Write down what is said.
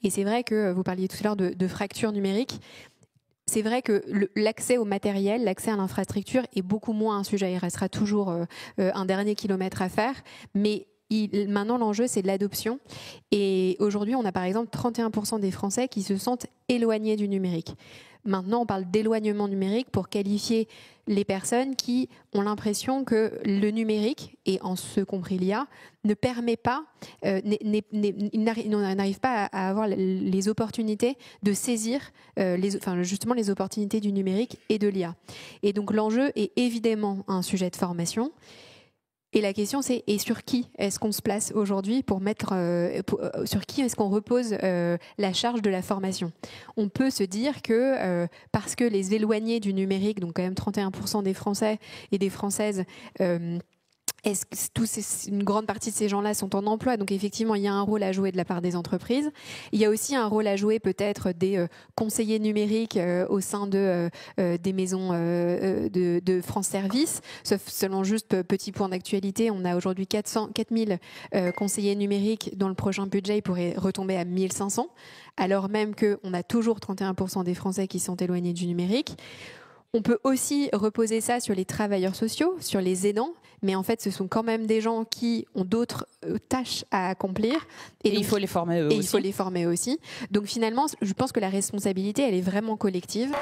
Et c'est vrai que vous parliez tout à l'heure de fracture numérique. C'est vrai que l'accès au matériel, l'accès à l'infrastructure est beaucoup moins un sujet. Il restera toujours un dernier kilomètre à faire, mais maintenant l'enjeu c'est de l'adoption. Et aujourd'hui, on a par exemple 31% des Français qui se sentent éloignés du numérique. Maintenant, on parle d'éloignement numérique pour qualifier les personnes qui ont l'impression que le numérique, et en ce compris l'IA, ne permet pas, n'arrive pas à avoir les opportunités de saisir justement les opportunités du numérique et de l'IA. Et donc l'enjeu est évidemment un sujet de formation. Et la question c'est, et sur qui est-ce qu'on se place aujourd'hui pour mettre, sur qui est-ce qu'on repose la charge de la formation? On peut se dire que parce que les éloignés du numérique, donc quand même 31% des Français et des Françaises, une grande partie de ces gens-là sont en emploi, donc effectivement il y a un rôle à jouer de la part des entreprises. Il y a aussi un rôle à jouer peut-être des conseillers numériques au sein des maisons de France Service. Selon juste petit point d'actualité, on a aujourd'hui 4000 conseillers numériques dont le prochain budget pourrait retomber à 1500, alors même qu'on a toujours 31% des Français qui sont éloignés du numérique. On peut aussi reposer ça sur les travailleurs sociaux, sur les aidants, mais en fait, ce sont quand même des gens qui ont d'autres tâches à accomplir. Et donc, il faut les former eux aussi. Il faut les former aussi. Donc finalement, je pense que la responsabilité, elle est vraiment collective.